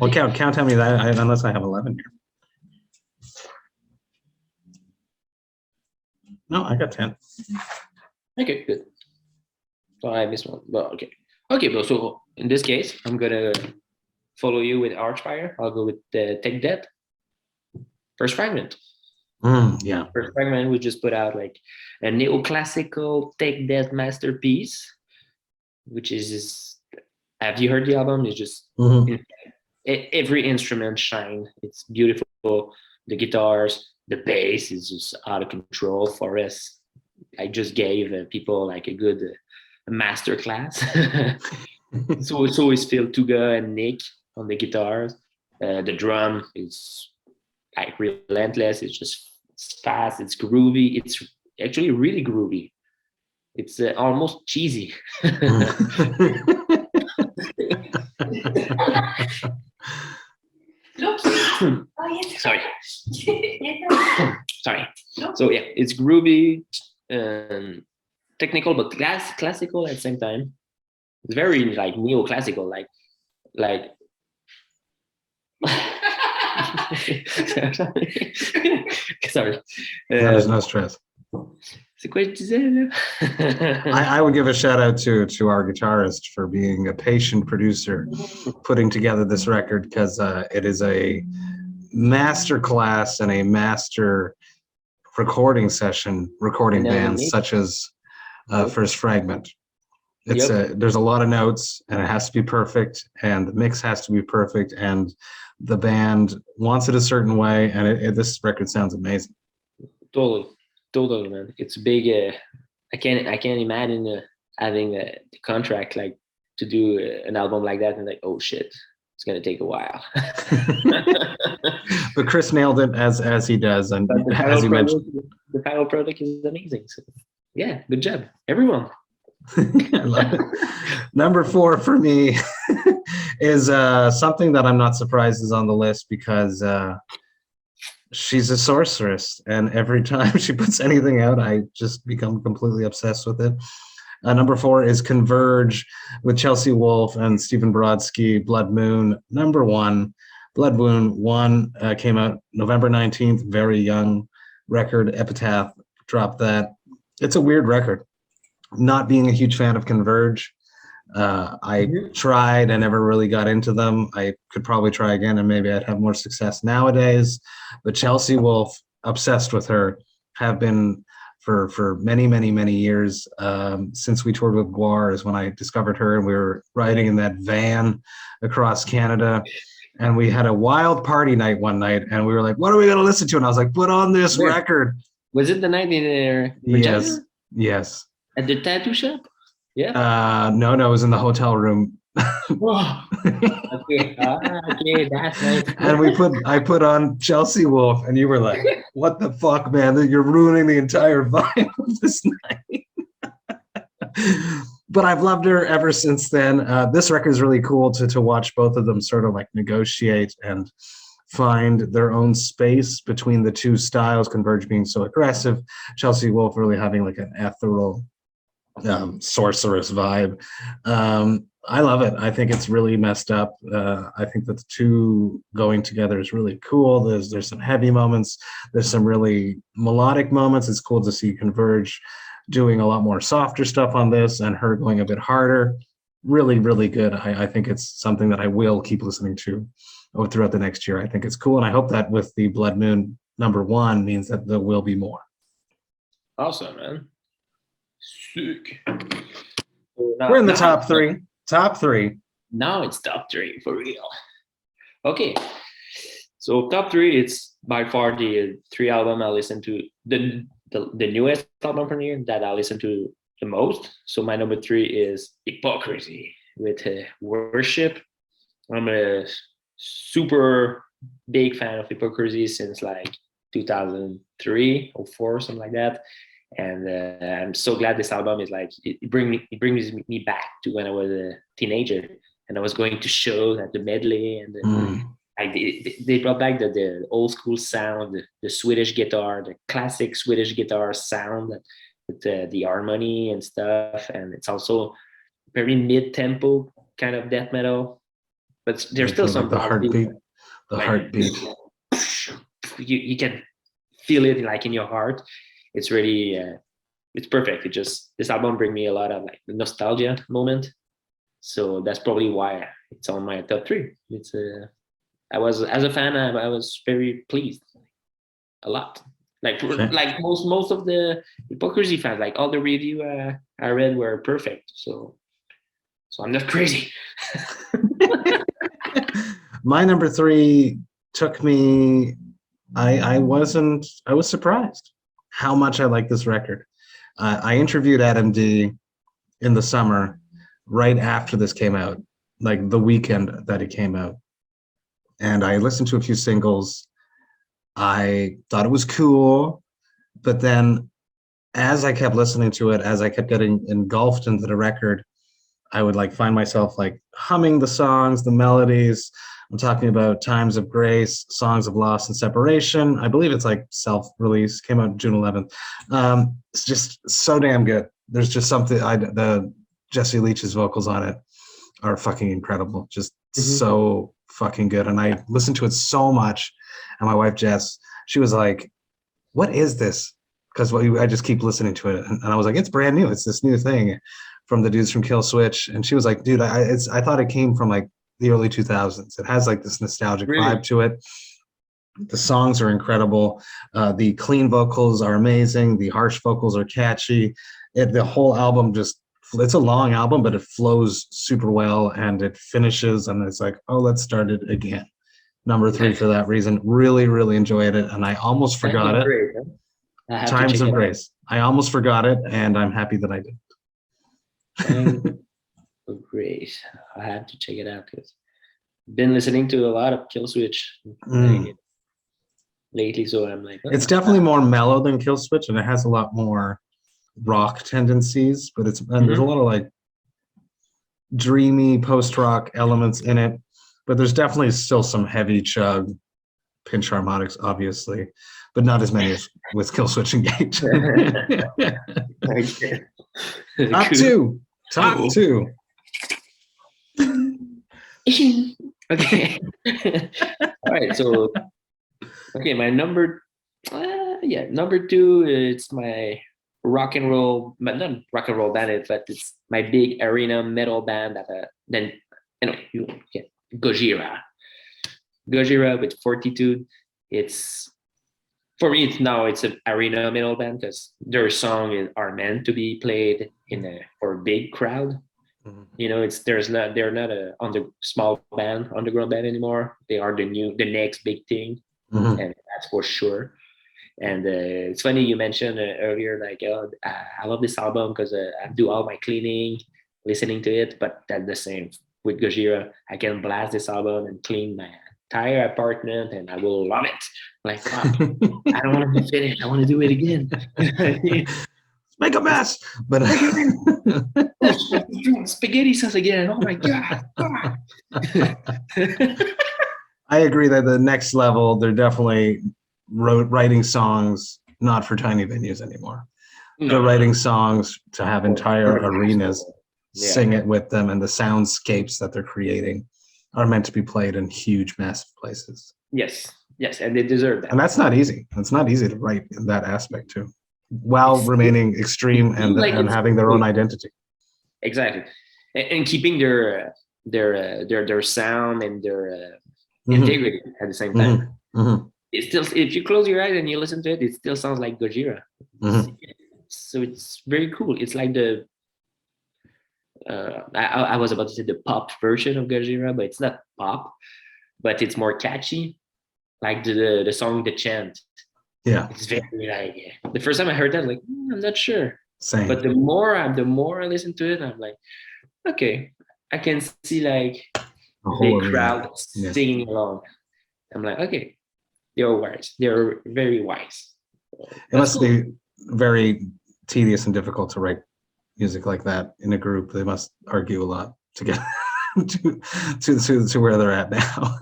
Well, count how many that unless I have 11 here. No, I got 10. Okay, good. So I missed one. Well, okay. Okay, but so in this case, I'm gonna follow you with Archfire. I'll go with Take That. First Fragment. Yeah. First Fragment, we just put out like a neoclassical Take That masterpiece, which is have you heard the album? It's just every instrument shine. It's beautiful. The guitars, the bass is just out of control for us. I just gave people like a good master class. So it's always Phil Tuga and Nick on the guitars. The drum is like relentless. It's fast. It's groovy. It's actually really groovy. It's almost cheesy. Sorry. Sorry. So yeah, it's groovy, technical, but classical at the same time. It's very like neoclassical, like. Sorry. There's no stress. C'est quoi je disais là? I would give a shout out to our guitarist for being a patient producer, putting together this record, because it is a master class and a master recording session, recording bands such as First Fragment. It's there's a lot of notes, and it has to be perfect, and the mix has to be perfect, and the band wants it a certain way, and this record sounds amazing. Totally, man. It's big. I can't imagine having the contract like to do an album like that, and like, oh shit, it's gonna take a while. But Chris nailed it as he does, and as you mentioned, the final product is amazing. So yeah, good job, everyone. I love it. Number 4 for me is something that I'm not surprised is on the list because she's a sorceress, and every time she puts anything out, I just become completely obsessed with it. Number 4 is Converge with Chelsea Wolfe and Stephen Brodsky, Blood Moon. Number 1, Blood Moon 1 came out November 19th, very young record. Epitaph dropped that. It's a weird record. Not being a huge fan of Converge, I tried. I never really got into them. I could probably try again, and maybe I'd have more success nowadays. But Chelsea Wolfe, obsessed with her, have been for many, many, many years. Since we toured with Guar is when I discovered her, and we were riding in that van across Canada. And we had a wild party night one night, and we were like, what are we going to listen to? And I was like, put on this record. Was it the night in Regina? Yes. At the tattoo shop? Yeah. No, it was in the hotel room. Okay, that's nice. And I put on Chelsea Wolfe, and you were like, what the fuck, man? You're ruining the entire vibe of this night. But I've loved her ever since then. This record is really cool to watch both of them sort of like negotiate and find their own space between the two styles. Converge being so aggressive, Chelsea Wolfe really having like an ethereal sorceress vibe. I love it. I think it's really messed up. I think that the two going together is really cool. There's some heavy moments. There's some really melodic moments. It's cool to see Converge doing a lot more softer stuff on this and her going a bit harder. Really, really good. I think it's something that I will keep listening to throughout the next year. I think it's cool. And I hope that with the Blood Moon #1 means that there will be more. Awesome, man. Sick. We're in the top three. Top 3. Now it's top 3 for real. Okay. So top 3, it's by far the 3 album I listen to, the newest album from here that I listen to the most. So my number 3 is Hypocrisy with Worship. I'm a super big fan of Hypocrisy since like 2003 or 4, something like that. And I'm so glad this album is like, it brings me back to when I was a teenager and I was going to shows at the medley, and they brought back the old school sound, the Swedish guitar, the classic Swedish guitar sound with the harmony and stuff. And it's also very mid-tempo kind of death metal, but there's still some the heartbeat. The heartbeat. You can feel it like in your heart. It's really, it's perfect. This album brings me a lot of like nostalgia moment. So that's probably why it's on my top 3. It's as a fan, I was very pleased, a lot. Like most of the Hypocrisy fans, like all the review I read were perfect. So I'm not crazy. My number 3 took me. I was surprised how much I like this record. I interviewed Adam D in the summer, right after this came out, like the weekend that it came out. And I listened to a few singles. I thought it was cool, but then as I kept listening to it, as I kept getting engulfed into the record, I would like find myself like humming the songs, the melodies. I'm talking about Times of Grace, Songs of Loss and Separation. I believe it's like self-release, came out June 11th. It's just so damn good. There's just something, the Jesse Leach's vocals on it are fucking incredible. Just so fucking good. And I listened to it so much. And my wife, Jess, she was like, what is this? Because I just keep listening to it. And I was like, it's brand new. It's this new thing from the dudes from Kill Switch. And she was like, dude, I thought it came from like the early 2000s. It has like this nostalgic vibe to it. The songs are incredible. The clean vocals are amazing. The harsh vocals are catchy. The whole album it's a long album, but it flows super well and it finishes and it's like, oh, let's start it again. Number 3 for that reason. Really, really enjoyed it. And I almost forgot it. Great, huh? Times of Grace. I almost forgot it and I'm happy that I did. Oh, great. I have to check it out because been listening to a lot of Killswitch lately, so I'm like, it's definitely more mellow than Killswitch, and it has a lot more rock tendencies, but there's a lot of like dreamy post-rock elements in it, but there's definitely still some heavy chug pinch harmonics, obviously, but not as many as with Killswitch and Gate. Top two. Okay. All right, so my number two, it's my rock and roll, but not rock and roll band, but it's my big arena metal band then anyway, you get Gojira with Fortitude. It's, for me, it's an arena metal band because their songs are meant to be played for a big crowd. They're not a small band, underground band anymore. They are the next big thing, and that's for sure. And it's funny you mentioned earlier, like, I love this album because I do all my cleaning, listening to it. But that's the same with Gojira. I can blast this album and clean my entire apartment, and I will love it. Like, I don't want to be finished. I want to do it again. Make a mess, but spaghetti sauce again. Oh my god! I agree that the next level, they're definitely writing songs not for tiny venues anymore. They're writing songs to have entire arenas sing it with them, and the soundscapes that they're creating are meant to be played in huge, massive places. Yes, and they deserve that. And that's not easy. It's not easy to write in that aspect too, while remaining extreme and having their own identity. Exactly, and keeping their sound and their integrity at the same time. It still, if you close your eyes and you listen to it, it still sounds like Gojira. So it's very cool. It's like the I was about to say the pop version of Gojira, but it's not pop, but it's more catchy, like the song "The Chant." Yeah, it's very like, the first time I heard that, I'm like, I'm not sure. Same. But the more I listen to it, I'm like, okay, I can see like a big crowd singing along. I'm like, okay, they're wise. They're very wise. It must be very tedious and difficult to write music like that in a group. They must argue a lot to get to where they're at now.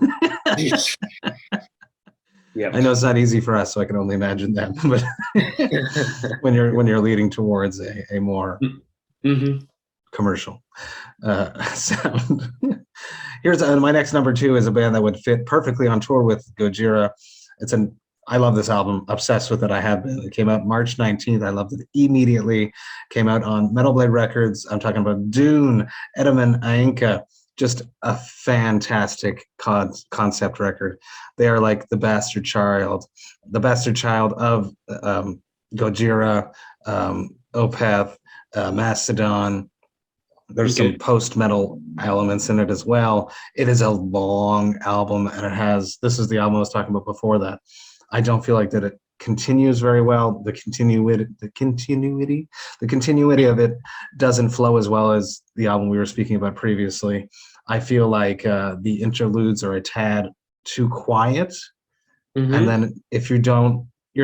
Yeah, I know it's not easy for us, so I can only imagine that. But when you're leading towards a more commercial sound. Here's my next number two is a band that would fit perfectly on tour with Gojira. I love this album, obsessed with it. I have been. It came out March 19th. I loved it immediately. Came out on Metal Blade Records. I'm talking about Dune, Edaman Ainka. Just a fantastic concept record. They are like the bastard child of Gojira, Opeth, Mastodon. There's some post-metal elements in it as well. It is a long album, and this is the album I was talking about before that. I don't feel like that it continues very well. The continuity of it doesn't flow as well as the album we were speaking about previously. I feel like the interludes are a tad too quiet. And then if you're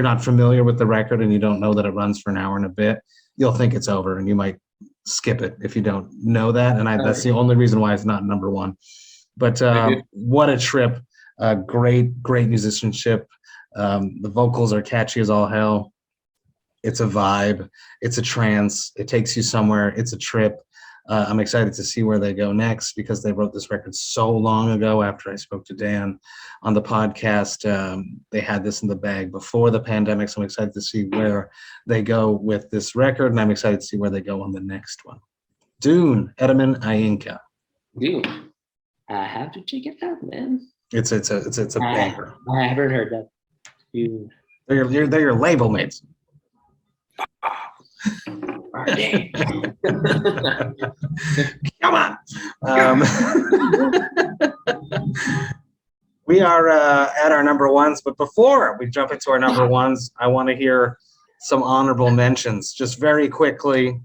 not familiar with the record and you don't know that it runs for an hour and a bit, you'll think it's over and you might skip it if you don't know that. And that's the only reason why it's not number one. But what a trip. Great musicianship. The vocals are catchy as all hell. It's a vibe. It's a trance. It takes you somewhere. It's a trip. I'm excited to see where they go next because they wrote this record so long ago after I spoke to Dan on the podcast. They had this in the bag before the pandemic, so I'm excited to see where they go with this record, and I'm excited to see where they go on the next one. Dune, Edaman Ainka. Dune. I have to check it out, man. It's a banger. I haven't heard that. Dune. They're your label mates. Come on. We are at our number ones, but before we jump into our number ones, I want to hear some honorable mentions just very quickly.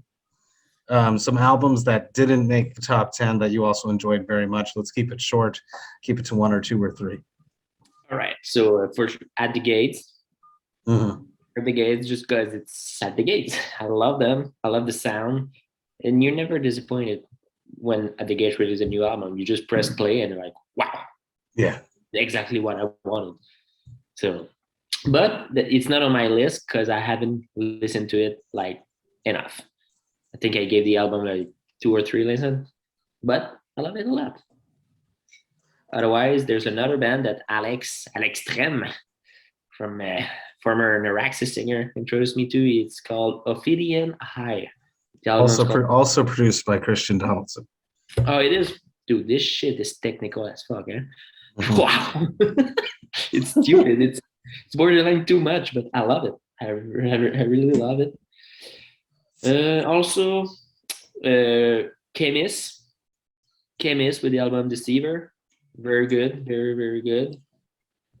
some albums that didn't make the top 10 that you also enjoyed very much. Let's keep it short. Keep it to 1 or 2 or 3. All right. So for At the Gates. Mm-hmm. At the Gates, just because it's At the Gates. I love them. I love the sound. And you're never disappointed when At the Gates releases a new album. You just press play and you're like, wow. Yeah. Exactly what I wanted. So, but it's not on my list because I haven't listened to it like enough. I think I gave the album like 2 or 3 listens, but I love it a lot. Otherwise, there's another band that Alex Trem from former Naraxis singer introduced me to. It's called Ophidian High. Also produced by Christian Donaldson. Oh, it is? Dude, this shit is technical as fuck, eh? Wow. It's stupid. It's borderline too much, but I love it. I really love it. Also, Chemist with the album Deceiver. Very good. Very, very good.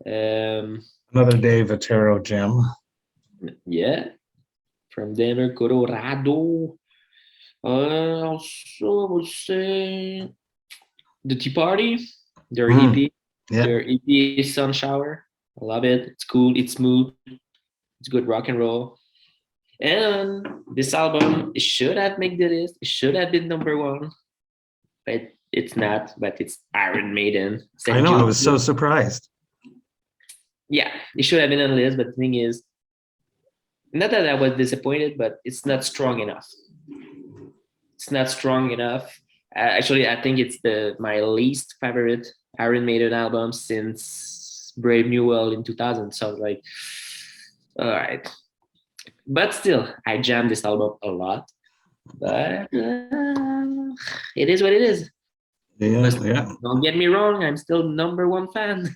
Another Dave Otero gem. Yeah. From Denver, Colorado. Also, I would say The Tea Party. Their EP. Yeah. Their EP is Sun Shower. I love it. It's cool. It's smooth. It's good rock and roll. And this album, it should have made the list. It should have been number 1, but it's not. But it's Iron Maiden. I know. I was so surprised. Yeah, it should have been on the list. But the thing is, not that I was disappointed, but it's not strong enough. It's not strong enough. Actually, I think it's my least favorite Iron Maiden album since Brave New World in 2000. So I was like, all right. But still, I jammed this album a lot. But it is what it is. Yeah. Don't get me wrong, I'm still number 1 fan.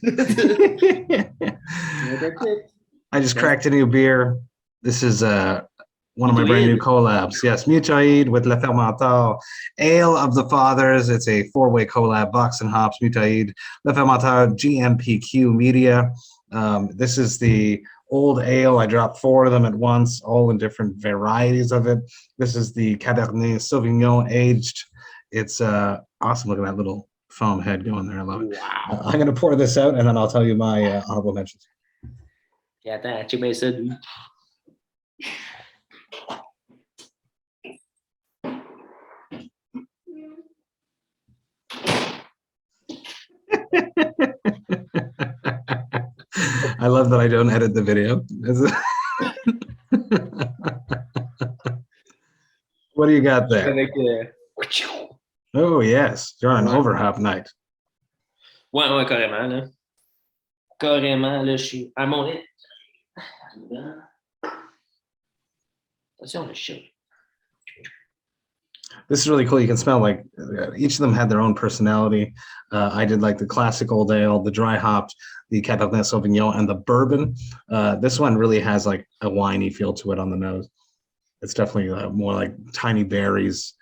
I just cracked a new beer. This is one of my brand new collabs. Yes, Mutoïde with Le Fermentor, Ale of the Fathers. It's a 4-way collab, Vox&Hops, Mutoïde, Le Fermentor, GMPQ Media. This is the old ale. I dropped 4 of them at once, all in different varieties of it. This is the Cabernet Sauvignon aged. It's awesome. Look at that little foam head going there. I love it. Wow. I'm going to pour this out, and then I'll tell you my honorable mentions. Yeah, that you may said. I love that I don't edit the video. What do you got there? Oh, yes. You're on an OverHop night. Ouais, carrément, là. Carrément, là, je suis à mon lit. Attention, le chat. This is really cool. You can smell like each of them had their own personality. I did like the classic old ale, the dry hopped, the Cabernet Sauvignon, and the bourbon. This one really has like a winey feel to it on the nose. It's definitely more like tiny berries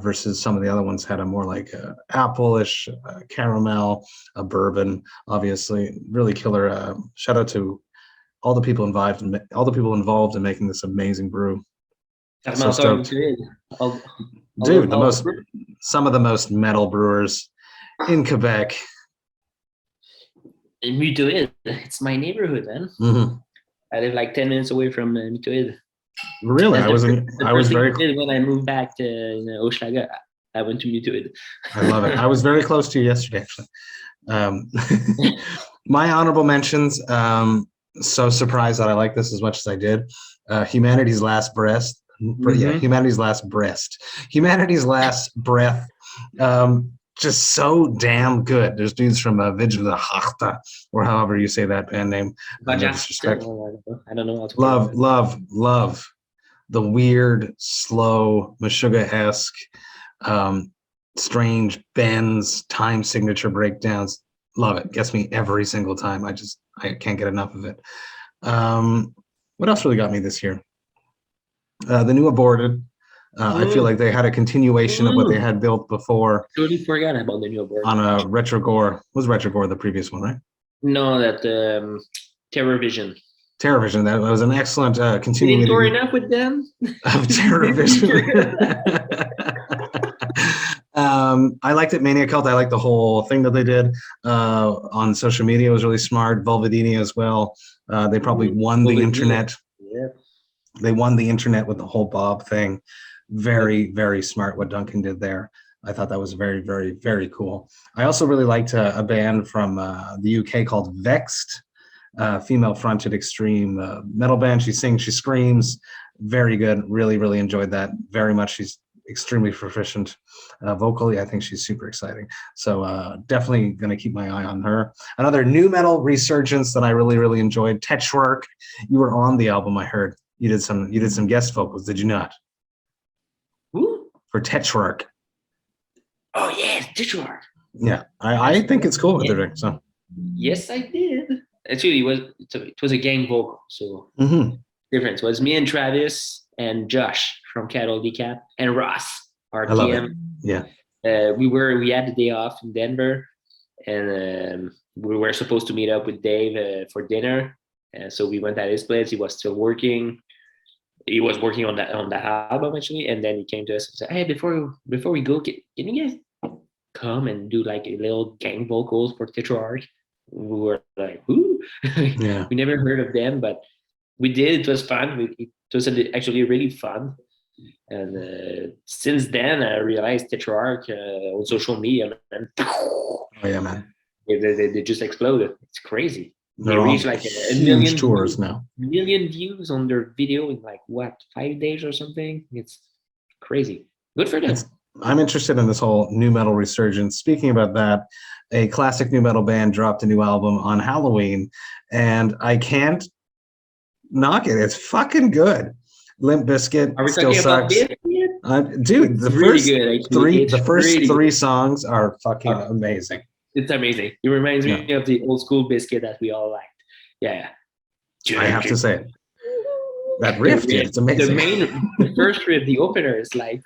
versus some of the other ones had a more like apple-ish, caramel, a bourbon. Obviously, really killer. Shout out to all the people involved in making this amazing brew. So stoked. Dude, some of the most metal brewers in Quebec. Mutoïde, it's my neighborhood, man. Mm-hmm. I live like 10 minutes away from Mutoïde. Really? I was very when I moved back to Hochelaga, I went to Mutoïde. I love it. I was very close to you yesterday, actually. My honorable mentions. So surprised that I like this as much as I did. Humanity's Last Breath. Yeah, Humanity's Last Breath. Just so damn good. There's dudes from Vigil de Harta, or however you say that band name. I don't know. Love the weird, slow, Meshuggah-esque, strange bends, time signature breakdowns. Love it. Gets me every single time. I can't get enough of it. What else really got me this year? The new Aborted. I feel like they had a continuation of what they had built before. Totally forgot about the new Aborted. On a Retrogore. Was Retrogore the previous one, right? No, that Terror Vision. TerrorVision. That was an excellent You continuing didn't tour interview enough with them? of TerrorVision. I liked it. Mania Cult. I liked the whole thing that they did on social media. It was really smart. Vulvedini as well. They probably won the internet. Yeah. They won the internet with the whole Bob thing. Very, very smart what Duncan did there. I thought that was very, very, very cool. I also really liked a band from the UK called Vexed, female-fronted extreme metal band. She sings, she screams. Very good. Really, really enjoyed that very much. She's extremely proficient vocally. I think she's super exciting. So definitely going to keep my eye on her. Another new metal resurgence that I really, really enjoyed. Tetchwork. You were on the album, I heard. You did some guest vocals, did you not? Who? For Tetchwork. Oh yes, Tetchwork. Yeah, I think it's cool what they're doing. So yes, I did. Actually, it was a gang vocal, so different. It was me and Travis and Josh from Cattle Decap and Ross, our I love GM. it. Yeah. We had the day off in Denver, and we were supposed to meet up with Dave for dinner. So we went at his place. He was still working. He was working on that album actually, and then he came to us and said, "Hey, before we go, can you guys come and do like a little gang vocals for Tetchwork?" We were like, "Who?" Yeah. We never heard of them, but we did. It was fun. It was actually really fun. And since then, I realized Tetchwork on social media, and oh yeah, man, they just exploded. It's crazy. They're They reached like a million tours now. Million views on their video in like what 5 days or something. It's crazy. Good for them. I'm interested in this whole new metal resurgence. Speaking about that, a classic new metal band dropped a new album on Halloween, and I can't knock it. It's fucking good. Limp Bizkit still sucks. Dude, the first three songs are fucking amazing. It's amazing. It reminds me of the old school Bizkit that we all liked. Yeah. I have to say it. That riff, dude, it's amazing. The first riff, the opener is like,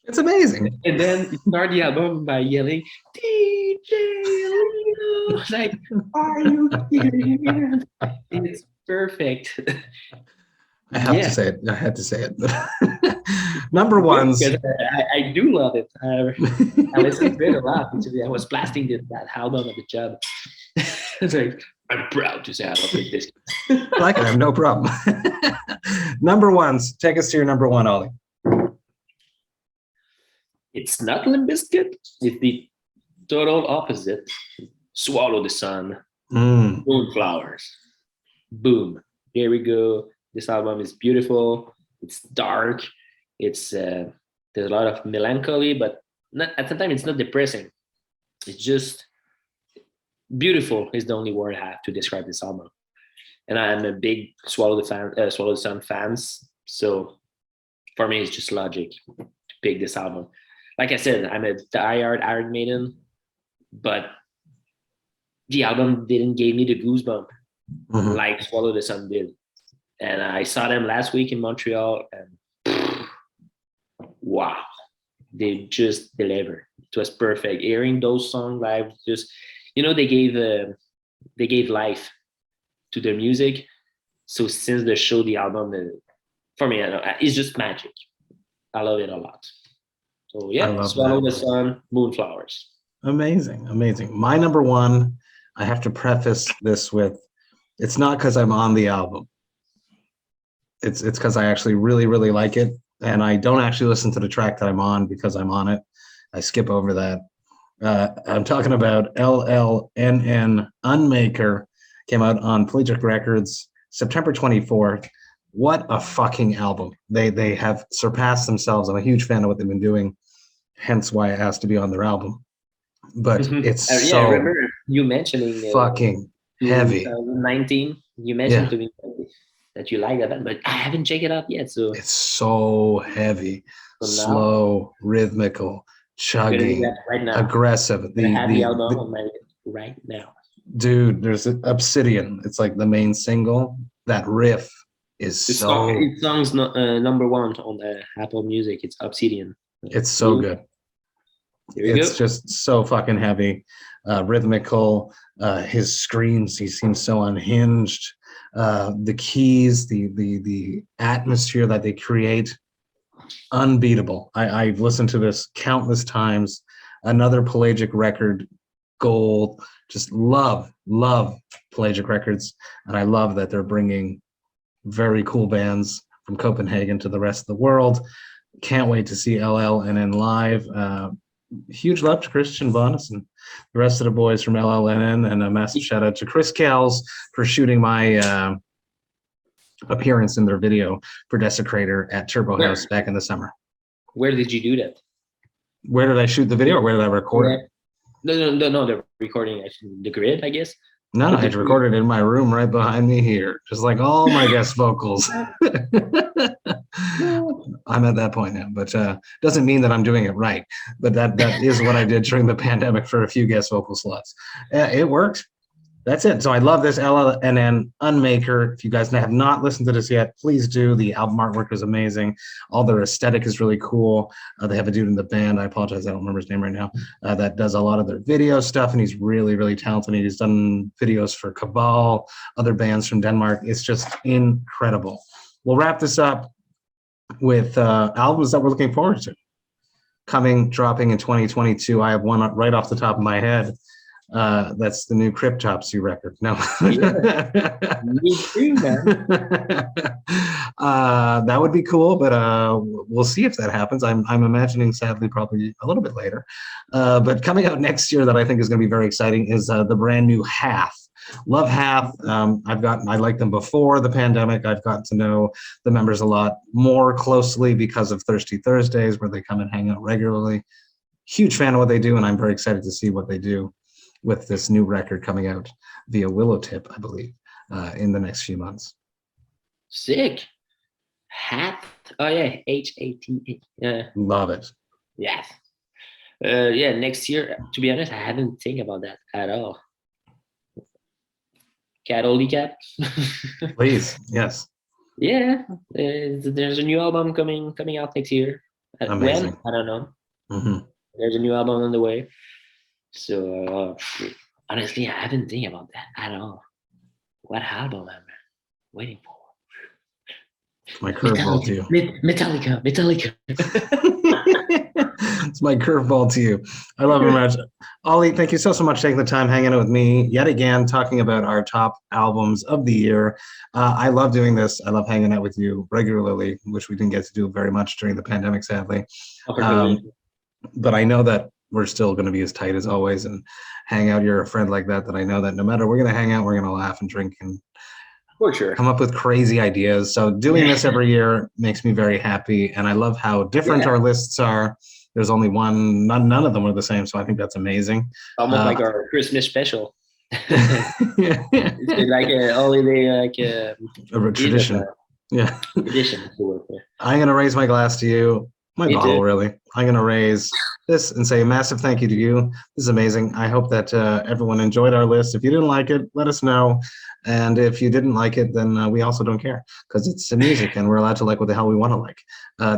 it's amazing. And then you start the album by yelling, DJ Leo. Like, are you kidding? It's perfect. I have to say it. I had to say it. Number ones. I do love it. I listen to it a lot. I was blasting that album at the job. It's like, I'm proud to say I love this. I like it. I have no problem. Number ones. Take us to your number one, Ollie. It's not Limp Bizkit. It's the total opposite. Swallow the Sun. Moonflowers. Boom. There we go. This album is beautiful. It's dark. It's there's a lot of melancholy, but not, at the time it's not depressing. It's just beautiful is the only word I have to describe this album. And I'm a big Swallow the Sun fans. So for me, it's just logic to pick this album. Like I said, I'm a diehard Iron Maiden, but the album didn't give me the goosebump like Swallow the Sun did. And I saw them last week in Montreal, and wow, they just delivered. It was perfect. Hearing those songs live, just they gave life to their music. So since the show, the album, for me, it's just magic. I love it a lot. So yeah, Swallow the Sun, Moonflowers. Amazing, amazing. My number one, I have to preface this with, it's not because I'm on the album. It's because I actually really, really like it. And I don't actually listen to the track that I'm on because I'm on it. I skip over that. I'm talking about LLNN Unmaker. Came out on Pelagic Records, September 24th. What a fucking album. They have surpassed themselves. I'm a huge fan of what they've been doing, hence why I asked to be on their album. But it's so I remember you mentioning fucking heavy. 2019, you mentioned to me that you like that, but I haven't checked it out yet. So it's so heavy, slow, rhythmical, chugging, aggressive. I have the album on my list right now. Dude, there's Obsidian. It's like the main single. That riff is It's song's number one on Apple Music. It's Obsidian. It's so good. It's just so fucking heavy, rhythmical. His screams, he seems so unhinged. the keys, the atmosphere that they create, unbeatable. I've listened to this countless times. Another pelagic record, gold. Just love pelagic records, and I love that they're bringing very cool bands from Copenhagen to the rest of the world. Can't wait to see LLNN live. Huge love to Christian Bonus and the rest of the boys from LLNN, and a massive shout out to Chris Kells for shooting my appearance in their video for Desecrator at Turbo House back in the summer. Where did you do that? Where did I shoot the video, or where did I record it? No, the recording, actually, the grid, I guess. No, I recorded it in my room right behind me here, just like all my guest vocals. I'm at that point now, but doesn't mean that I'm doing it right. But that is what I did during the pandemic for a few guest vocal slots. It worked. That's it. So I love this LLNN Unmaker. If you guys have not listened to this yet, please do. The album artwork is amazing. All their aesthetic is really cool. They have a dude in the band, I apologize, I don't remember his name right now, that does a lot of their video stuff, and he's really, really talented. He's done videos for Cabal, other bands from Denmark. It's just incredible. We'll wrap this up with albums that we're looking forward to. Dropping in 2022. I have one right off the top of my head. That's the new Criptopsy record. No, Yeah. Me too, man. That would be cool, but we'll see if that happens. I'm imagining, sadly, probably a little bit later. But coming out next year, that I think is going to be very exciting, is the brand new Half. Love Half. I liked them before the pandemic. I've gotten to know the members a lot more closely because of Thirsty Thursdays, where they come and hang out regularly. Huge fan of what they do, and I'm very excited to see what they do with this new record coming out via Willowtip, I believe, in the next few months. Sick. Hat. Oh yeah, HAT. Yeah. Love it. Yes. Yeah. Next year, to be honest, I hadn't think about that at all. Cattle Decap. Please, yes. Yeah. There's a new album coming out next year. Amazing. When? I don't know. Mm-hmm. There's a new album on the way. So honestly, I haven't think about that at all. What album am I waiting for? It's my curveball to you. Metallica. It's my curveball to you. I love it very much. Ollie, thank you so much for taking the time hanging out with me yet again, talking about our top albums of the year. I love doing this. I love hanging out with you regularly, which we didn't get to do very much during the pandemic, sadly. But I know that we're still going to be as tight as always and hang out. You're a friend like that I know that no matter, we're going to hang out, we're going to laugh and drink and for sure come up with crazy ideas. So doing this every year makes me very happy. And I love how different our lists are. There's only one, none of them are the same. So I think that's amazing. Almost like our Christmas special. It's like a holiday, like a tradition. Yeah. Tradition. I'm going to raise my glass to you. My bottle, really. I'm going to raise this and say a massive thank you to you. This is amazing. I hope that everyone enjoyed our list. If you didn't like it, let us know. And if you didn't like it, then we also don't care, because it's the music and we're allowed to like what the hell we want to like.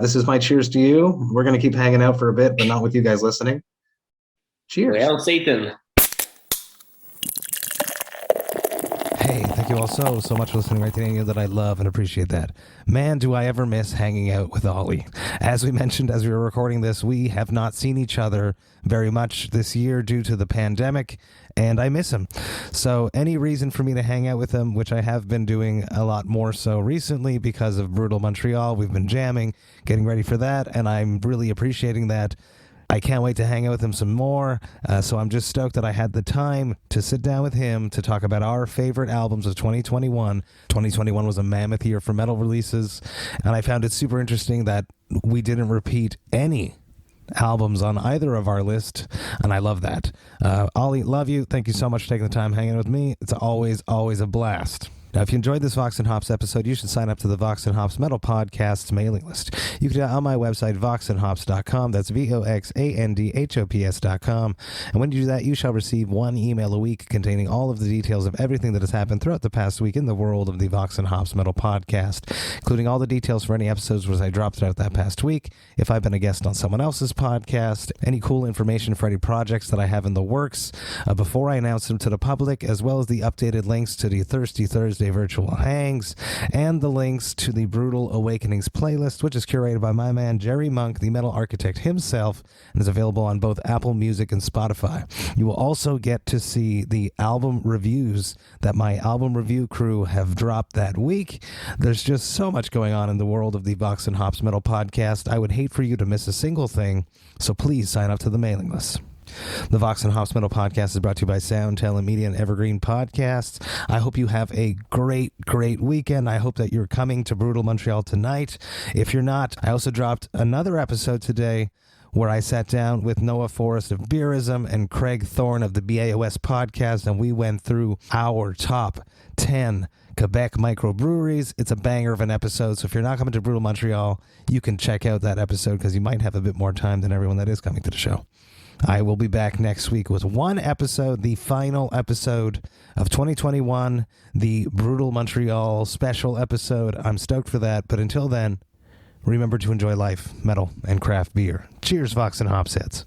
This is my cheers to you. We're going to keep hanging out for a bit, but not with you guys listening. Cheers. Well, Satan. Hey, thank you all so much for listening right to that. I love and appreciate that. Man, do I ever miss hanging out with Ollie. As we mentioned as we were recording this, we have not seen each other very much this year due to the pandemic, and I miss him. So any reason for me to hang out with him, which I have been doing a lot more so recently because of Brutal Montreal, we've been jamming, getting ready for that, and I'm really appreciating that. I can't wait to hang out with him some more, so I'm just stoked that I had the time to sit down with him to talk about our favorite albums of 2021. 2021 was a mammoth year for metal releases, and I found it super interesting that we didn't repeat any albums on either of our list, and I love that. Ollie, love you. Thank you so much for taking the time hanging out with me. It's always a blast. Now, if you enjoyed this Vox&Hops episode, you should sign up to the Vox&Hops Metal Podcast's mailing list. You can do that on my website, voxandhops.com. That's VOXANDHOPS.com. And when you do that, you shall receive one email a week containing all of the details of everything that has happened throughout the past week in the world of the Vox&Hops Metal Podcast, including all the details for any episodes which I dropped throughout that past week, if I've been a guest on someone else's podcast, any cool information for any projects that I have in the works before I announce them to the public, as well as the updated links to the Thirsty Thursday Tuesday virtual hangs, and the links to the Brutal Awakenings playlist, which is curated by my man Jerry Monk, the metal architect himself, and is available on both Apple Music and Spotify. You will also get to see the album reviews that my album review crew have dropped that week. There's just so much going on in the world of the Vox&Hops Metal Podcast. I would hate for you to miss a single thing, so please sign up to the mailing list. The Vox&Hops Metal Podcast is brought to you by Sound Talent Media and Evergreen Podcasts. I hope you have a great weekend. I hope that you're coming to Brutal Montreal tonight. If you're not, I also dropped another episode today where I sat down with Noah Forrest of Beerism and Craig Thorne of the BAOS Podcast, and we went through our top 10 Quebec microbreweries. It's a banger of an episode, so if you're not coming to Brutal Montreal, you can check out that episode because you might have a bit more time than everyone that is coming to the show. I will be back next week with one episode, the final episode of 2021, the Brutal Montreal special episode. I'm stoked for that, but until then, remember to enjoy life, metal, and craft beer. Cheers, Vox and Hops heads.